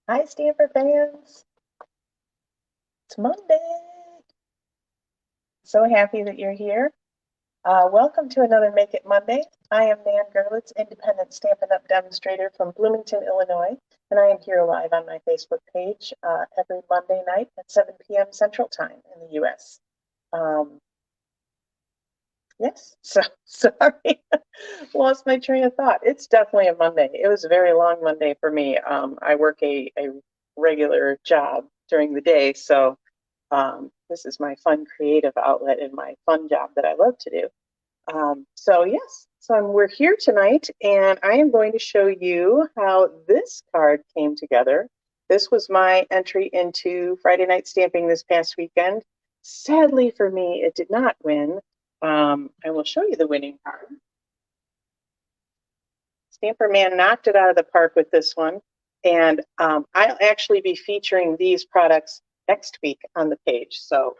Hi, Stanford fans. It's Monday. So happy that you're here. Welcome to another Make It Monday. I am Nan Gerlitz, independent Stampin' Up! Demonstrator from Bloomington, Illinois, and I am here live on my Facebook page every Monday night at 7 p.m. Central Time in the U.S. Yes, so sorry, lost my train of thought. It's definitely a Monday. It was a very long Monday for me. I work a regular job during the day, so this is my fun creative outlet and my fun job that I love to do. We're here tonight, and I am going to show you how this card came together. This was my entry into Friday Night Stamping this past weekend. Sadly for me, it did not win. I will show you the winning card. Stamper Man knocked it out of the park with this one, and I'll actually be featuring these products next week on the page, so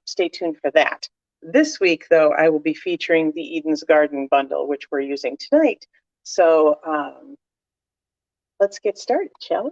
stay tuned for that. This week, though, I will be featuring the Eden's Garden bundle, which we're using tonight. So let's get started, shall we?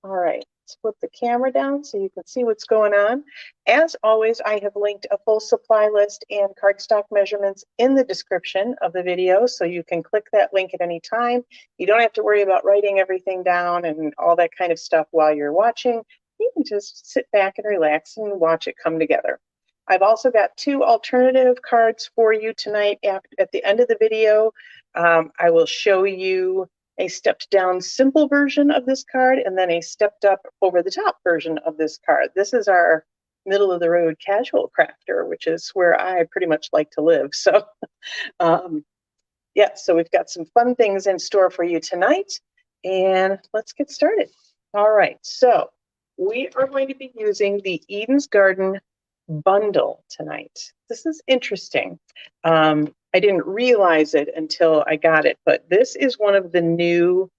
All right, let's flip the camera down so you can see what's going on. As always, I have linked a full supply list and cardstock measurements in the description of the video, so you can click that link at any time. You don't have to worry about writing everything down and all that kind of stuff while you're watching. You can just sit back and relax and watch it come together. I've also got two alternative cards for you tonight. At the end of the video, I will show you a stepped down simple version of this card and then a stepped up over the top version of this card. This is our middle of the road casual crafter, which is where I pretty much like to live. So so we've got some fun things in store for you tonight, and let's get started. All right, so we are going to be using the Eden's Garden bundle tonight. This is interesting. I didn't realize it until I got it, but this is one of the new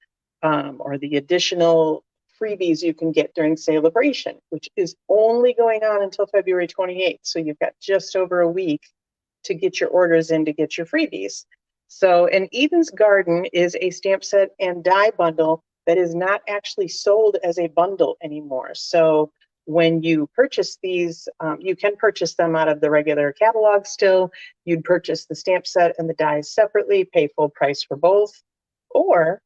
or the additional freebies you can get during Celebration, which is only going on until February 28th. So you've got just over a week to get your orders in to get your freebies. So an Eden's Garden is a stamp set and die bundle that is not actually sold as a bundle anymore. So when you purchase these, you can purchase them out of the regular catalog still. You'd purchase the stamp set and the dies separately, pay full price for both, or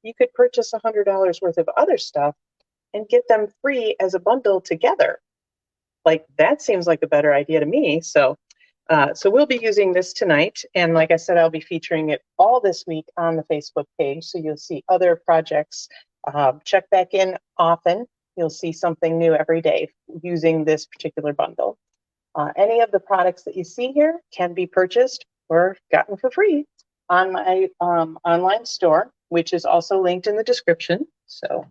you could purchase $100 worth of other stuff and get them free as a bundle together. Like, that seems like a better idea to me. So we'll be using this tonight. And like I said, I'll be featuring it all this week on the Facebook page. So you'll see other projects. Check back in often. You'll see something new every day using this particular bundle. Any of the products that you see here can be purchased or gotten for free on my online store, which is also linked in the description. So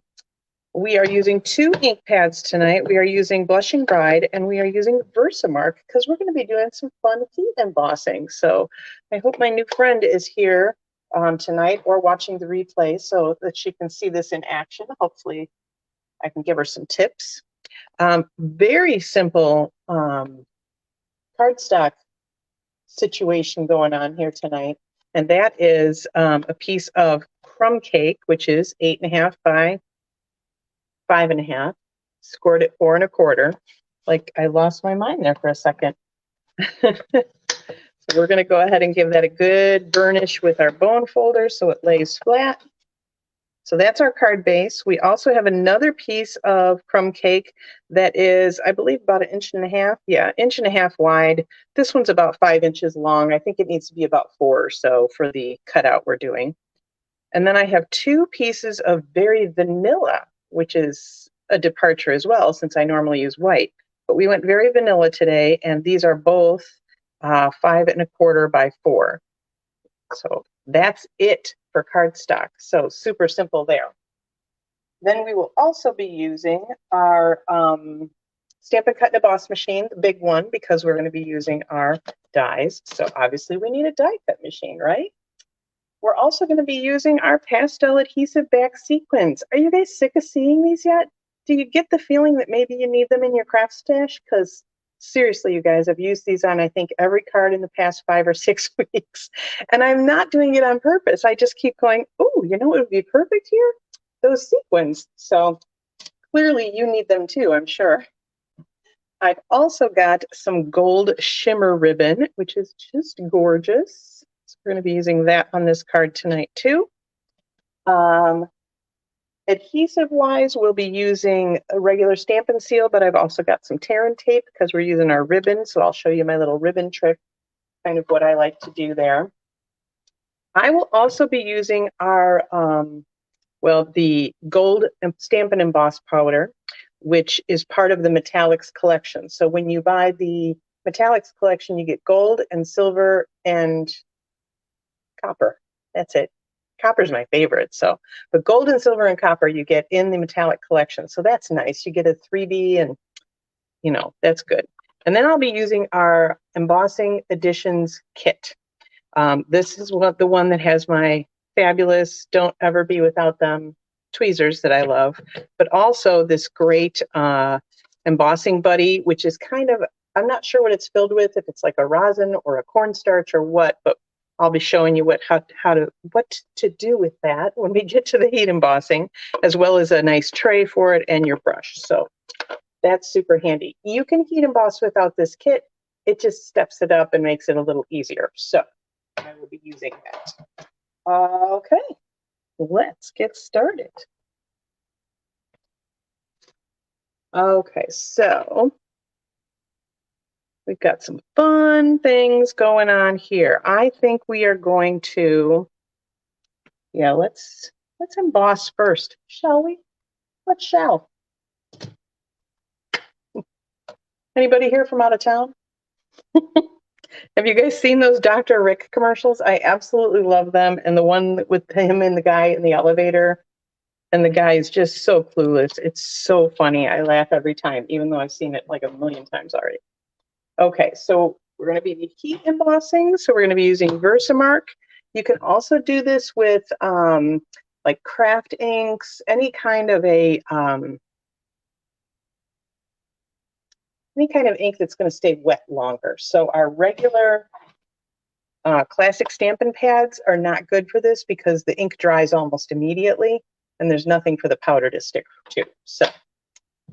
we are using two ink pads tonight. We are using Blushing Bride and we are using Versamark because we're going to be doing some fun heat embossing. So I hope my new friend is here tonight or watching the replay so that she can see this in action. Hopefully I can give her some tips. Very simple cardstock situation going on here tonight. And that is a piece of crumb cake, which is 8.5 by 5.5, scored at 4 1/4. Like, I lost my mind there for a second. So we're going to go ahead and give that a good burnish with our bone folder so it lays flat. So that's our card base. We also have another piece of crumb cake that is, I believe, about 1.5 inches. Yeah, 1.5 inches wide. This one's about 5 inches long. I think it needs to be about 4 or so for the cutout we're doing. And then I have two pieces of Berry Vanilla, which is a departure as well, since I normally use white. But we went Berry Vanilla today, and these are both 5 1/4 by 4. So that's it for cardstock. So super simple there. Then we will also be using our Stampin' Cut and Emboss machine, the big one, because we're going to be using our dies. So obviously we need a die cut machine, right? We're also going to be using our pastel adhesive back sequins. Are you guys sick of seeing these yet? Do you get the feeling that maybe you need them in your craft stash? Because seriously, you guys, I've used these on, I think, every card in the past 5 or 6 weeks. And I'm not doing it on purpose. I just keep going, oh, you know what would be perfect here? those sequins. So clearly you need them too, I'm sure. I've also got some gold shimmer ribbon, which is just gorgeous. So we're going to be using that on this card tonight too. Adhesive-wise, we'll be using a regular Stampin' Seal, but I've also got some tear and tape because we're using our ribbon. So I'll show you my little ribbon trick, kind of what I like to do there. I will also be using our, the gold Stampin' Emboss powder, which is part of the Metallics collection. So when you buy the Metallics collection, you get gold and silver and copper. That's it. Copper's my favorite. So, but gold and silver and copper you get in the metallic collection. So that's nice. You get a 3D and, you know, that's good. And then I'll be using our Embossing Editions kit. This is the one that has my fabulous, don't ever be without them tweezers that I love, but also this great embossing buddy, which is kind of, I'm not sure what it's filled with, if it's like a rosin or a cornstarch or what, but I'll be showing you what to do with that when we get to the heat embossing, as well as a nice tray for it and your brush. So that's super handy. You can heat emboss without this kit. It just steps it up and makes it a little easier. So I will be using that. Okay, let's get started. Okay, so we've got some fun things going on here. I think we are going to, let's emboss first, shall we? Let's shall. Anybody here from out of town? Have you guys seen those Dr. Rick commercials? I absolutely love them. And the one with him and the guy in the elevator, and the guy is just so clueless. It's so funny. I laugh every time, even though I've seen it like a million times already. Okay, so we're going to be heat embossing. So we're going to be using Versamark. You can also do this with like craft inks, any kind of ink that's going to stay wet longer. So our regular classic Stampin' pads are not good for this because the ink dries almost immediately and there's nothing for the powder to stick to. So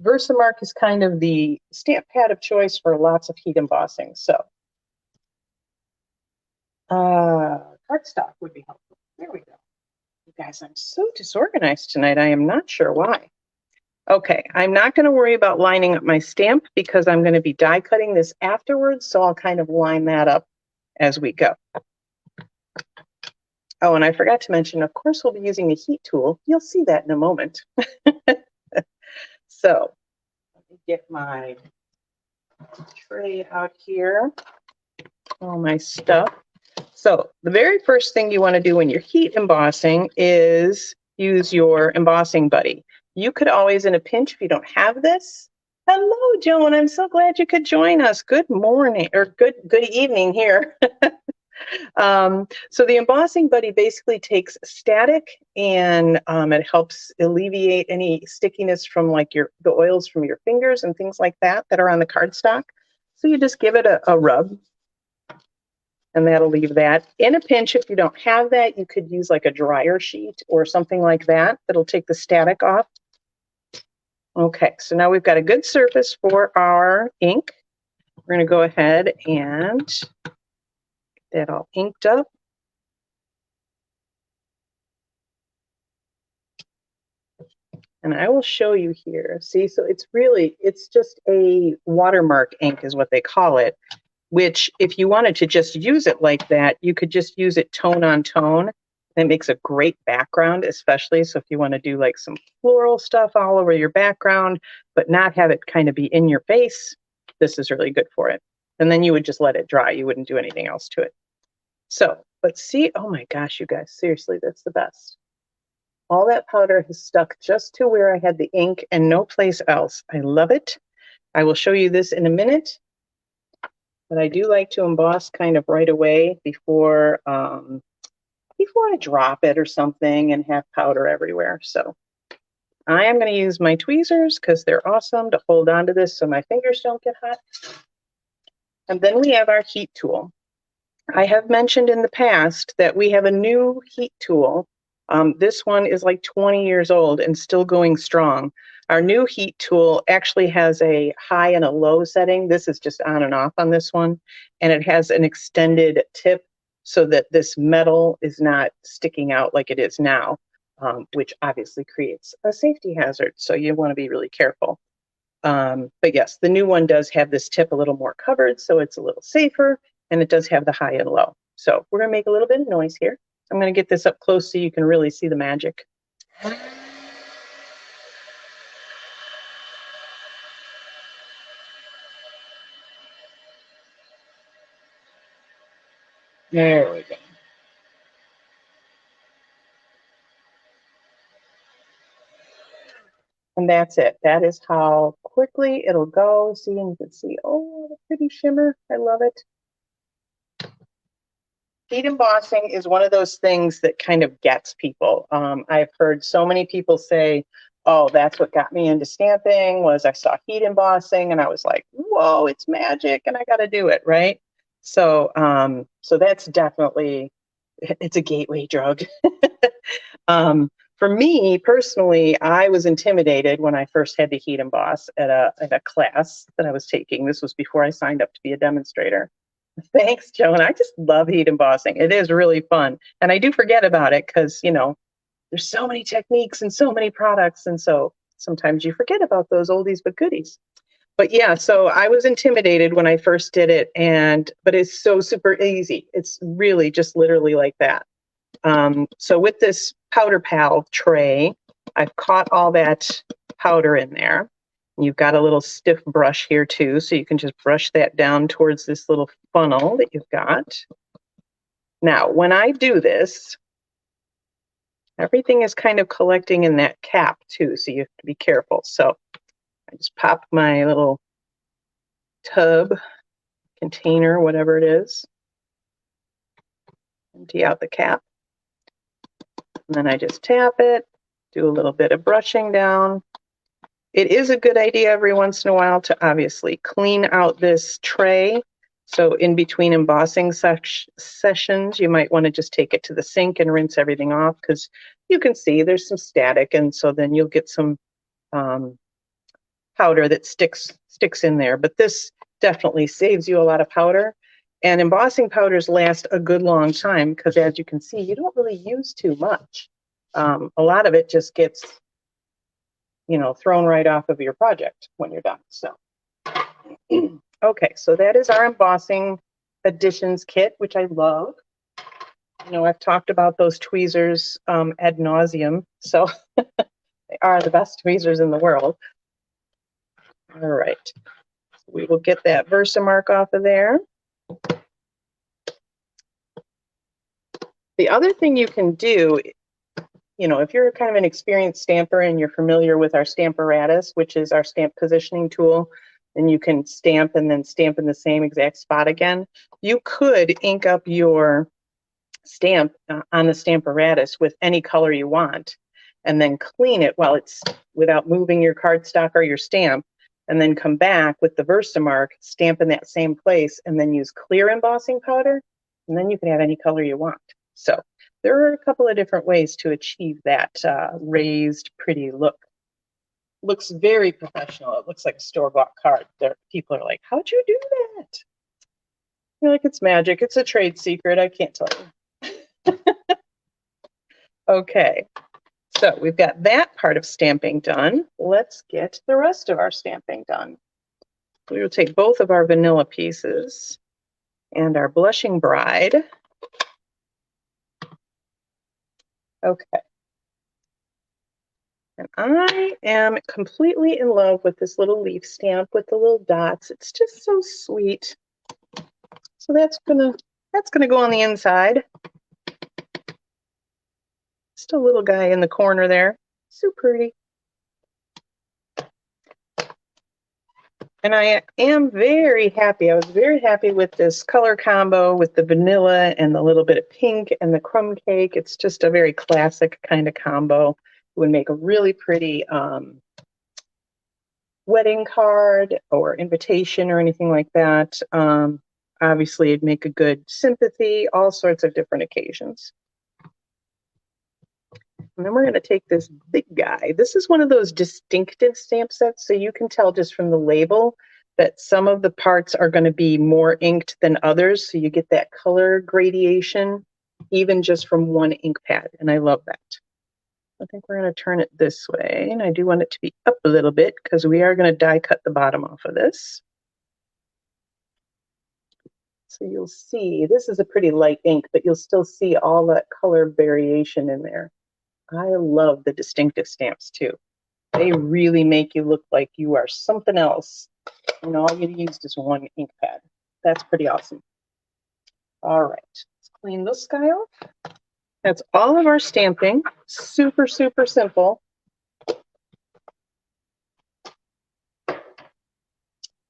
Versamark is kind of the stamp pad of choice for lots of heat embossing. So cardstock would be helpful. There we go. You guys, I'm so disorganized tonight. I am not sure why. Okay, I'm not going to worry about lining up my stamp because I'm going to be die cutting this afterwards, so I'll kind of line that up as we go. Oh, and I forgot to mention, of course, we'll be using a heat tool. You'll see that in a moment. So let me get my tray out here, all my stuff. So the very first thing you want to do when you're heat embossing is use your embossing buddy. You could always, in a pinch, if you don't have this. Hello, Joan. I'm so glad you could join us. Good morning, or good evening here. So the embossing buddy basically takes static and it helps alleviate any stickiness from like the oils from your fingers and things like that are on the cardstock. So you just give it a rub. And that'll leave that. In a pinch, if you don't have that, you could use like a dryer sheet or something like that. That'll take the static off. Okay, so now we've got a good surface for our ink. We're going to go ahead and get that all inked up. And I will show you here. See, so it's just a watermark ink is what they call it. Which if you wanted to just use it like that, you could just use it tone on tone. It makes a great background, especially. So if you want to do like some floral stuff all over your background, but not have it kind of be in your face, this is really good for it. And then you would just let it dry. You wouldn't do anything else to it. So let's see. Oh my gosh, you guys, seriously, that's the best. All that powder has stuck just to where I had the ink and no place else. I love it. I will show you this in a minute. But I do like to emboss kind of right away before I drop it or something and have powder everywhere. So I am going to use my tweezers because they're awesome to hold on to this so my fingers don't get hot. And then we have our heat tool. I have mentioned in the past that we have a new heat tool This one is like 20 years old and still going strong. Our new heat tool actually has a high and a low setting. This is just on and off on this one. And it has an extended tip so that this metal is not sticking out like it is now, which obviously creates a safety hazard. So you want to be really careful. But yes, the new one does have this tip a little more covered, so it's a little safer, and it does have the high and low. So we're going to make a little bit of noise here. I'm going to get this up close so you can really see the magic. There we go. And that's it. That is how quickly it'll go. See, and you can see, oh, the pretty shimmer. I love it. Heat embossing is one of those things that kind of gets people. I've heard so many people say, oh, that's what got me into stamping was I saw heat embossing and I was like, whoa, it's magic and I got to do it, right? So, so that's definitely, it's a gateway drug. For me personally, I was intimidated when I first had to heat emboss at a class that I was taking. This was before I signed up to be a demonstrator. Thanks, Joan. I just love heat embossing. It is really fun. And I do forget about it because, you know, there's so many techniques and so many products. And so sometimes you forget about those oldies but goodies. But yeah, so I was intimidated when I first did it, but it's so super easy. It's really just literally like that. So with this Powder Pal tray, I've caught all that powder in there. You've got a little stiff brush here too, so you can just brush that down towards this little funnel that you've got. Now, when I do this, everything is kind of collecting in that cap too, so you have to be careful. So I just pop my little tub, container, whatever it is, empty out the cap. And then I just tap it, do a little bit of brushing down. It is a good idea every once in a while to obviously clean out this tray. So in between embossing sessions, you might want to just take it to the sink and rinse everything off because you can see there's some static. And so then you'll get some powder that sticks in there. But this definitely saves you a lot of powder. And embossing powders last a good long time because as you can see, you don't really use too much. A lot of it just gets, you know, thrown right off of your project when you're done. So, okay, so that is our embossing additions kit, which I love. You know, I've talked about those tweezers ad nauseum, so they are the best tweezers in the world. All right, we will get that Versamark off of there. The other thing you can do, you know, if you're kind of an experienced stamper and you're familiar with our Stamparatus, which is our stamp positioning tool, and you can stamp and then stamp in the same exact spot again, you could ink up your stamp on the Stamparatus with any color you want, and then clean it while it's without moving your cardstock or your stamp, and then come back with the Versamark, stamp in that same place, and then use clear embossing powder, and then you can have any color you want. So there are a couple of different ways to achieve that raised, pretty look. Looks very professional. It looks like a store-bought card. People are like, how'd you do that? You're like, it's magic. It's a trade secret. I can't tell you. Okay, so we've got that part of stamping done. Let's get the rest of our stamping done. We will take both of our vanilla pieces and our Blushing Bride. Okay. And I am completely in love with this little leaf stamp with the little dots. It's just so sweet. So that's gonna go on the inside. Just a little guy in the corner there. So pretty. And I am very happy. I was very happy with this color combo with the vanilla and the little bit of pink and the crumb cake. It's just a very classic kind of combo. It would make a really pretty wedding card or invitation or anything like that. Obviously, it'd make a good sympathy, all sorts of different occasions. And then we're going to take this big guy. This is one of those distinctive stamp sets, so you can tell just from the label that some of the parts are going to be more inked than others, so you get that color gradation even just from one ink pad, and I love that. I think we're going to turn it this way, and I do want it to be up a little bit because we are going to die cut the bottom off of this. So you'll see, this is a pretty light ink, but you'll still see all that color variation in there. I love the distinctive stamps too. They really make you look like you are something else, and all you used is one ink pad. That's pretty awesome. All right, let's clean this guy off. That's all of our stamping. Super, super simple.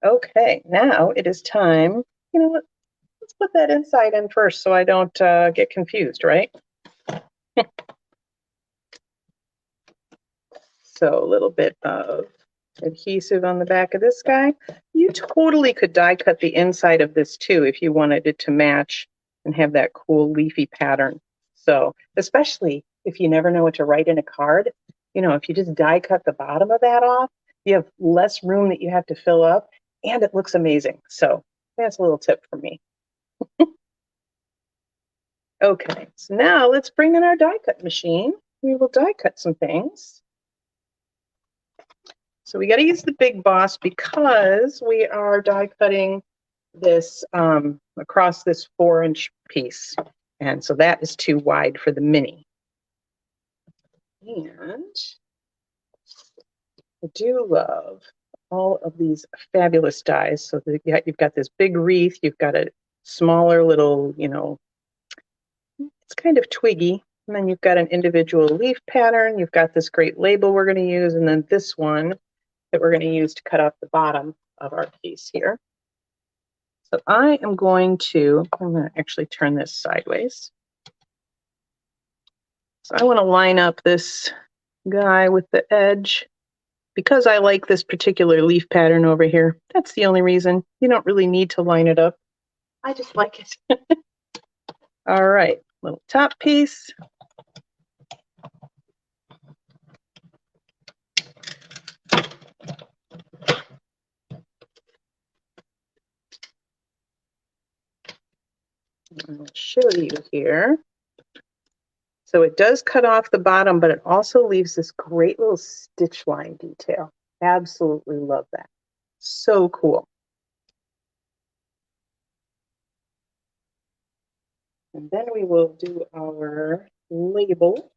Okay, now it is time. You know what? Let's put that inside in first so I don't get confused, right? So a little bit of adhesive on the back of this guy. You totally could die cut the inside of this too if you wanted it to match and have that cool leafy pattern. So especially if you never know what to write in a card, you know, if you just die cut the bottom of that off, you have less room that you have to fill up and it looks amazing. So that's a little tip for me. Okay, so now let's bring in our die cut machine. We will die cut some things. So we got to use the Big Boss because we are die cutting this across this 4-inch piece. And so that is too wide for the mini. And I do love all of these fabulous dies. So you've got this big wreath, you've got a smaller little, you know, it's kind of twiggy. And then you've got an individual leaf pattern. You've got this great label we're going to use. And then this one that we're going to use to cut off the bottom of our piece here. So I'm going to actually turn this sideways. So I want to line up this guy with the edge because I like this particular leaf pattern over here. That's the only reason. You don't really need to line it up. I just like it. All right, little top piece. I'll show you here. So it does cut off the bottom, but it also leaves this great little stitch line detail. Absolutely love that. So cool. And then we will do our label.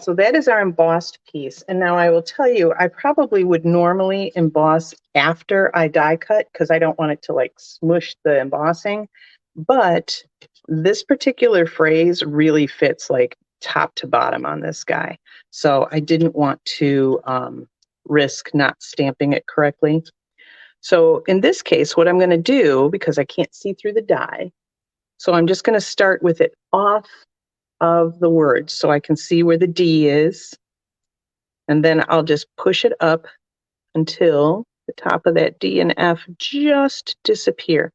So that is our embossed piece. And now I will tell you, I probably would normally emboss after I die cut because I don't want it to like smush the embossing. But this particular phrase really fits like top to bottom on this guy. So I didn't want to risk not stamping it correctly. So in this case, what I'm going to do, because I can't see through the die, so I'm just going to start with it off of the word so I can see where the D is. And then I'll just push it up until the top of that D and F just disappear.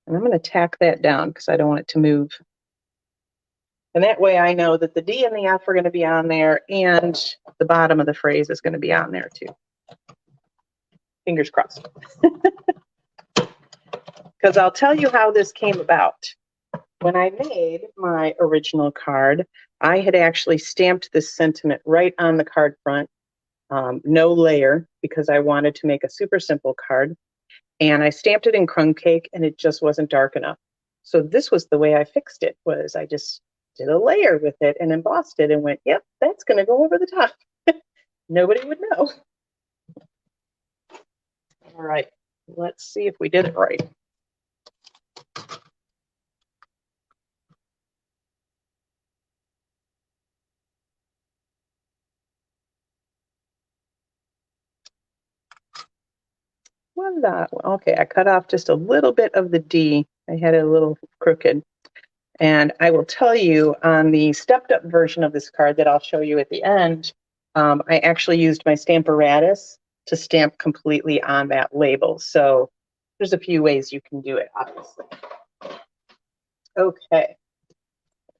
And I'm going to tack that down because I don't want it to move. And that way I know that the D and the F are going to be on there and the bottom of the phrase is going to be on there too. Fingers crossed. Because I'll tell you how this came about. When I made my original card, I had actually stamped this sentiment right on the card front, no layer, because I wanted to make a super simple card. And I stamped it in crumb cake, and it just wasn't dark enough. So this was the way I fixed it, was I just did a layer with it and embossed it and went, yep, that's going to go over the top. Nobody would know. All right, let's see if we did it right. Voila. Okay, I cut off just a little bit of the D. I had it a little crooked. And I will tell you on the stepped up version of this card that I'll show you at the end, I actually used my Stamparatus to stamp completely on that label. So there's a few ways you can do it, obviously. Okay.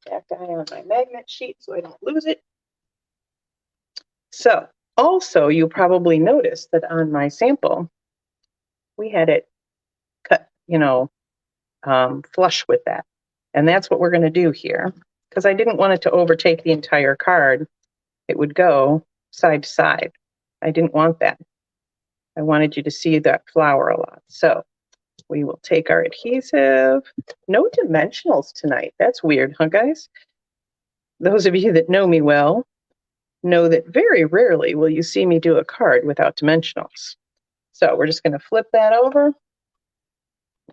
that guy on my magnet sheet so I don't lose it. So also you probably noticed that on my sample, we had it cut, flush with that. And that's what we're going to do here, because I didn't want it to overtake the entire card. It would go side to side. I didn't want that. I wanted you to see that flower a lot. So we will take our adhesive. No dimensionals tonight. That's weird, huh, guys? Those of you that know me well know that very rarely will you see me do a card without dimensionals. So we're just going to flip that over.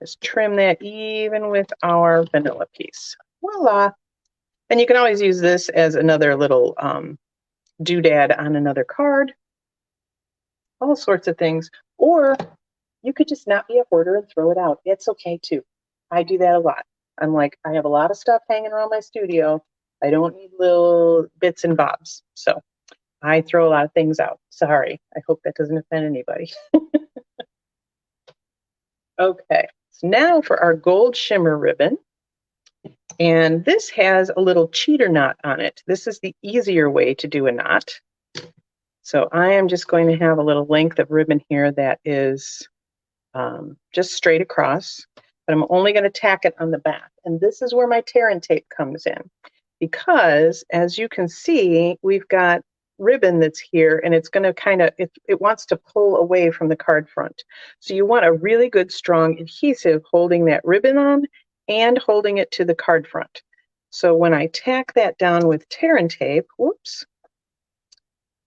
Just trim that even with our vanilla piece. Voila. And you can always use this as another little doodad on another card. All sorts of things. Or you could just not be a hoarder and throw it out. It's okay too. I do that a lot. I'm like, I have a lot of stuff hanging around my studio. I don't need little bits and bobs. So I throw a lot of things out. Sorry. I hope that doesn't offend anybody. Okay. So now for our gold shimmer ribbon. And this has a little cheater knot on it. This is the easier way to do a knot. So I am just going to have a little length of ribbon here that is just straight across, but I'm only going to tack it on the back. And this is where my tear and tape comes in, because as you can see, we've got ribbon that's here, and it's going to kind of, it wants to pull away from the card front. So you want a really good strong adhesive holding that ribbon on and holding it to the card front. So when I tack that down with tear and tape, whoops,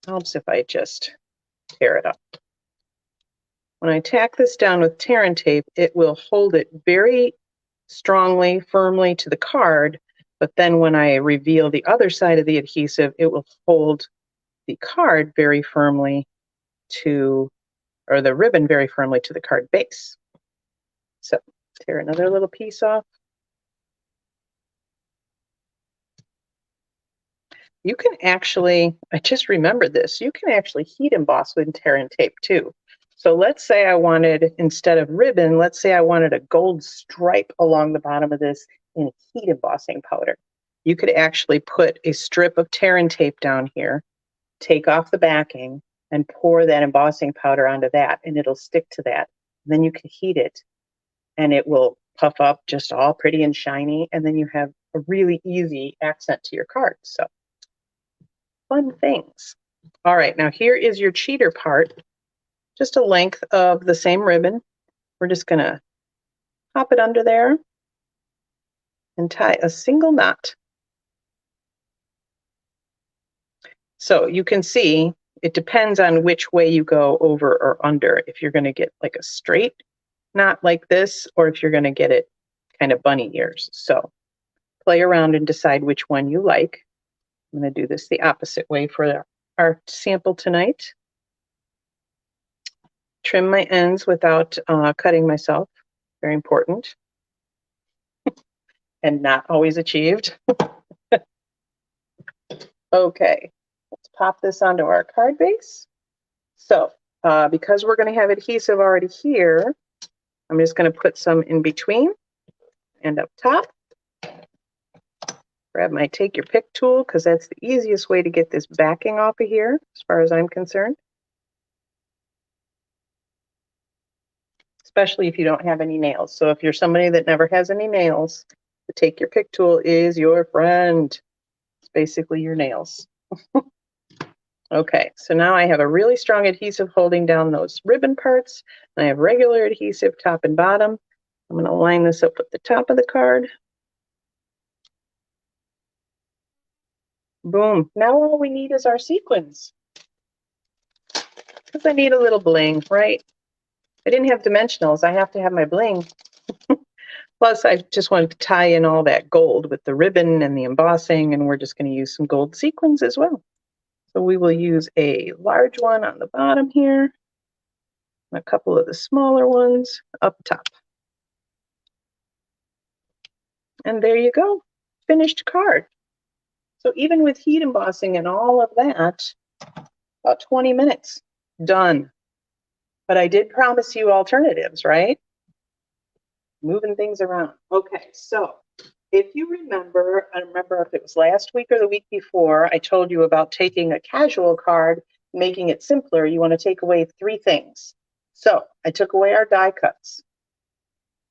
helps if I just tear it up. When I tack this down with tear and tape, it will hold it very strongly, firmly to the card, but then when I reveal the other side of the adhesive, it will hold the card very firmly to, or the ribbon very firmly to the card base. So tear another little piece off. You can actually, I just remembered this, you can actually heat emboss with tear and tape too. So let's say I wanted, instead of ribbon, let's say I wanted a gold stripe along the bottom of this in heat embossing powder. You could actually put a strip of tear and tape down here, take off the backing, and pour that embossing powder onto that, and it'll stick to that. And then you can heat it, and it will puff up just all pretty and shiny, and then you have a really easy accent to your card. So fun things. All right, now here is your cheater part. Just a length of the same ribbon. We're just going to pop it under there and tie a single knot. So you can see it depends on which way you go over or under, if you're going to get like a straight knot like this, or if you're going to get it kind of bunny ears. So play around and decide which one you like. I'm going to do this the opposite way for our sample tonight. Trim my ends without cutting myself. Very important. And not always achieved. Okay, let's pop this onto our card base. So because we're going to have adhesive already here, I'm just going to put some in between and up top. Grab my take your pick tool, because that's the easiest way to get this backing off of here, as far as I'm concerned. Especially if you don't have any nails. So if you're somebody that never has any nails, the take your pick tool is your friend. It's basically your nails. Okay, so now I have a really strong adhesive holding down those ribbon parts. And I have regular adhesive top and bottom. I'm going to line this up with the top of the card. Boom. Now all we need is our sequins. Because I need a little bling, right? I didn't have dimensionals. I have to have my bling. Plus, I just wanted to tie in all that gold with the ribbon and the embossing, and we're just going to use some gold sequins as well. So we will use a large one on the bottom here, and a couple of the smaller ones up top. And there you go, finished card. So even with heat embossing and all of that, about 20 minutes, done. But I did promise you alternatives, right? Moving things around. Okay, so If you remember, I don't remember if it was last week or the week before, I told you about taking a casual card, making it simpler. You want to take away 3 things. So I took away our die cuts.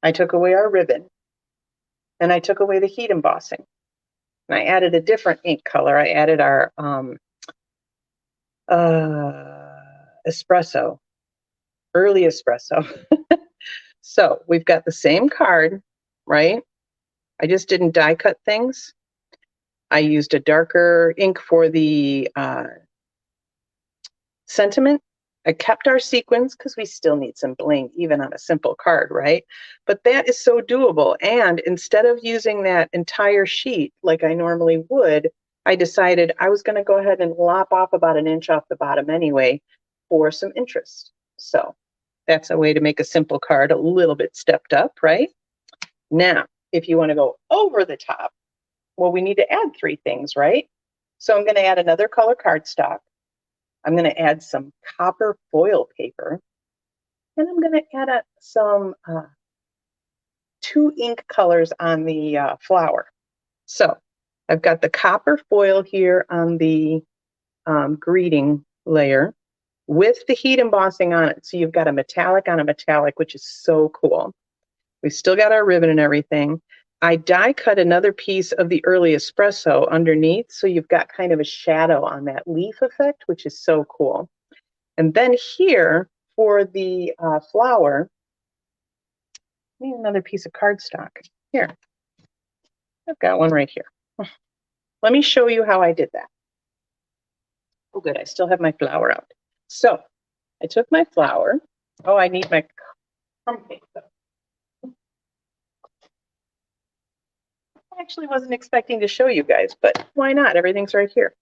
I took away our ribbon. And I took away the heat embossing. And I added a different ink color. I added our espresso, early espresso. So we've got the same card, right? I just didn't die cut things. I used a darker ink for the sentiment. I kept our sequins because we still need some bling even on a simple card, right? But that is so doable. And instead of using that entire sheet like I normally would, I decided I was going to go ahead and lop off about 1 inch off the bottom anyway for some interest. So that's a way to make a simple card a little bit stepped up, right? Now, if you want to go over the top, well, we need to add 3 things, right? So I'm going to add another color cardstock. I'm going to add some copper foil paper, and I'm going to add some 2 ink colors on the flower. So I've got the copper foil here on the greeting layer with the heat embossing on it. So you've got a metallic on a metallic, which is so cool. We've still got our ribbon and everything. I die cut another piece of the early espresso underneath, so you've got kind of a shadow on that leaf effect, which is so cool. And then here for the flower, I need another piece of cardstock. Here, I've got one right here. Let me show you how I did that. Oh, good, I still have my flower out. So I took my flower. Oh, I need my crumb cake though. I actually wasn't expecting to show you guys, but why not? Everything's right here.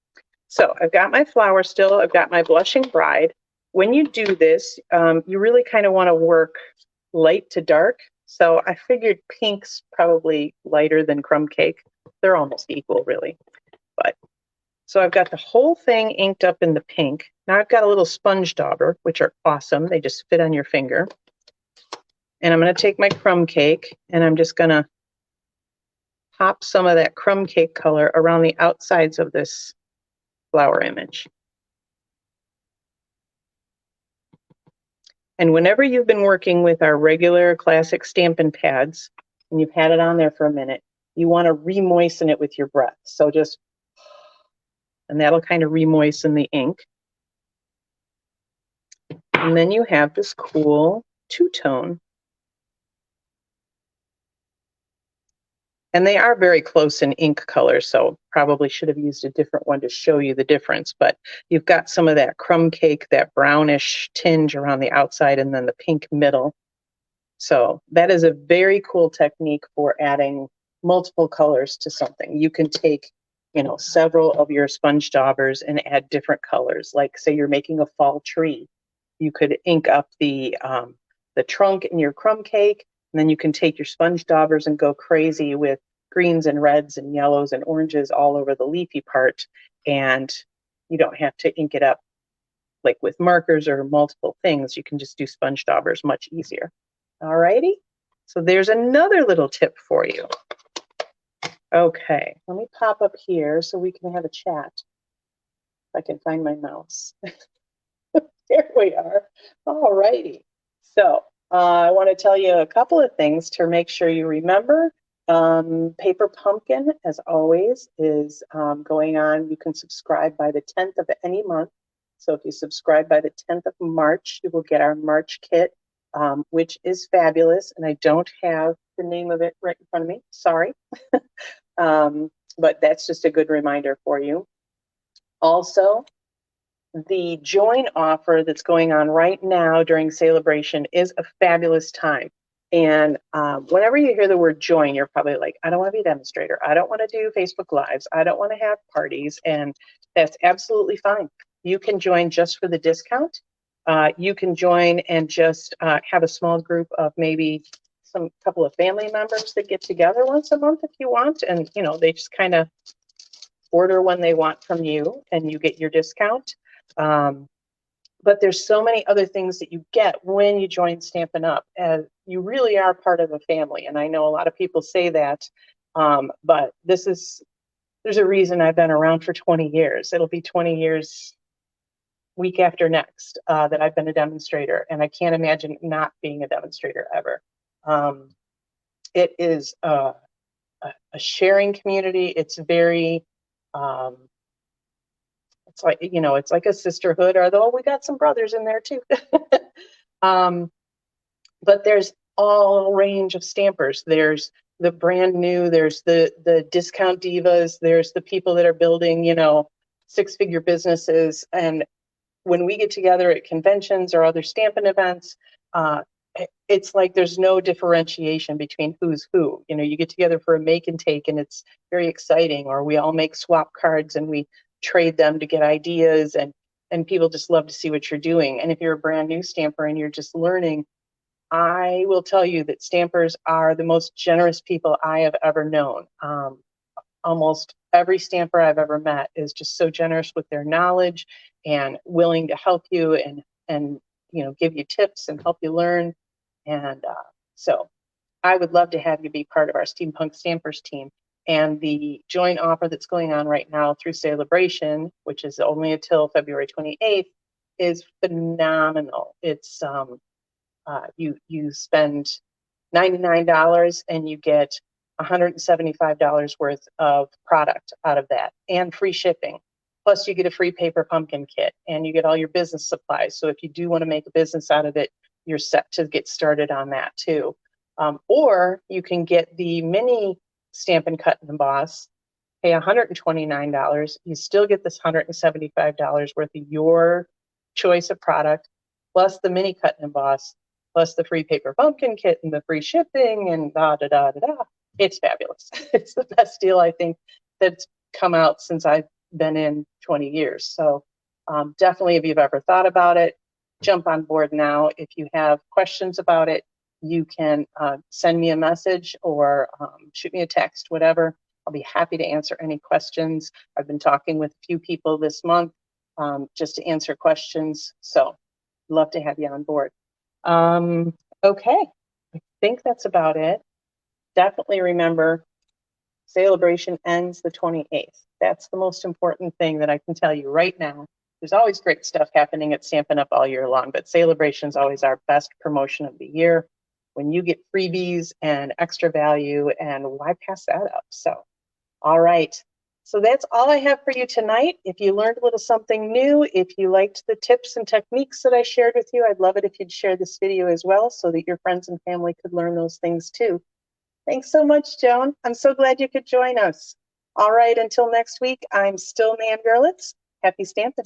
So I've got my flower still. I've got my blushing bride. When you do this, you really kind of want to work light to dark. So I figured pink's probably lighter than crumb cake. They're almost equal, really. But so I've got the whole thing inked up in the pink. Now I've got a little sponge dauber, which are awesome. They just fit on your finger. And I'm going to take my crumb cake, and I'm just going to pop some of that crumb cake color around the outsides of this flower image. And whenever you've been working with our regular classic Stampin' Pads, and you've had it on there for a minute, you want to re-moisten it with your breath. So just, and that'll kind of re-moisten the ink. And then you have this cool two-tone. And they are very close in ink color, so probably should have used a different one to show you the difference. But you've got some of that crumb cake, that brownish tinge around the outside, and then the pink middle. So that is a very cool technique for adding multiple colors to something. You can take, you know, several of your sponge daubers and add different colors. Like say you're making a fall tree, you could ink up the trunk in your crumb cake, and then you can take your sponge daubers and go crazy with greens and reds and yellows and oranges all over the leafy part. And you don't have to ink it up like with markers or multiple things. You can just do sponge daubers much easier. All righty. So there's another little tip for you. Okay, let me pop up here so we can have a chat. If I can find my mouse. There we are. All righty. So I want to tell you a couple of things to make sure you remember. Paper Pumpkin, as always, is going on. You can subscribe by the 10th of any month. So if you subscribe by the 10th of March, you will get our March kit, which is fabulous. And I don't have the name of it right in front of me. Sorry. But that's just a good reminder for you. Also, the join offer that's going on right now during Celebration is a fabulous time. And whenever you hear the word join, you're probably like, I don't want to be a demonstrator. I don't want to do Facebook Lives. I don't want to have parties. And that's absolutely fine. You can join just for the discount. You can join and just have a small group of maybe some couple of family members that get together once a month if you want. And, you know, they just kind of order when they want from you and you get your discount. But there's so many other things that you get when you join Stampin' Up! And you really are part of a family. And I know a lot of people say that, But there's a reason I've been around for 20 years. It'll be 20 years week after next that I've been a demonstrator, and I can't imagine not being a demonstrator ever. It is a sharing community. It's very, it's like, it's like a sisterhood, although we got some brothers in there too. But there's all range of stampers. There's the brand new, there's the discount divas, there's the people that are building, six-figure businesses. And when we get together at conventions or other stamping events, it's like there's no differentiation between who's who. You get together for a make and take, and it's very exciting. Or we all make swap cards and we trade them to get ideas, and people just love to see what you're doing. And if you're a brand new stamper and you're just learning, I will tell you that stampers are the most generous people I have ever known. Almost every stamper I've ever met is just so generous with their knowledge and willing to help you and give you tips and help you learn. And so I would love to have you be part of our Steampunk Stampers team. And the joint offer that's going on right now through Celebration, which is only until February 28th, is phenomenal. It's you spend $99 and you get $175 worth of product out of that, and free shipping. Plus you get a free paper pumpkin kit, and you get all your business supplies. So if you do want to make a business out of it, you're set to get started on that too. Or you can get the mini Stampin' Cut and Emboss, pay $129. You still get this $175 worth of your choice of product, plus the mini Cut and Emboss, plus the free paper pumpkin kit and the free shipping and da da da da da. It's fabulous. It's the best deal I think that's come out since I've been in 20 years. So definitely, if you've ever thought about it, jump on board now. If you have questions about it, you can send me a message or shoot me a text, whatever. I'll be happy to answer any questions. I've been talking with a few people this month just to answer questions. So love to have you on board. Okay, I think that's about it. Definitely remember, Celebration ends the 28th. That's the most important thing that I can tell you right now. There's always great stuff happening at Stampin' Up! All year long, but Celebration is always our best promotion of the year when you get freebies and extra value, and why pass that up? So, all right. So that's all I have for you tonight. If you learned a little something new, if you liked the tips and techniques that I shared with you, I'd love it if you'd share this video as well so that your friends and family could learn those things too. Thanks so much, Joan. I'm so glad you could join us. All right, until next week, I'm still Nan Gerlitz. Happy stamping.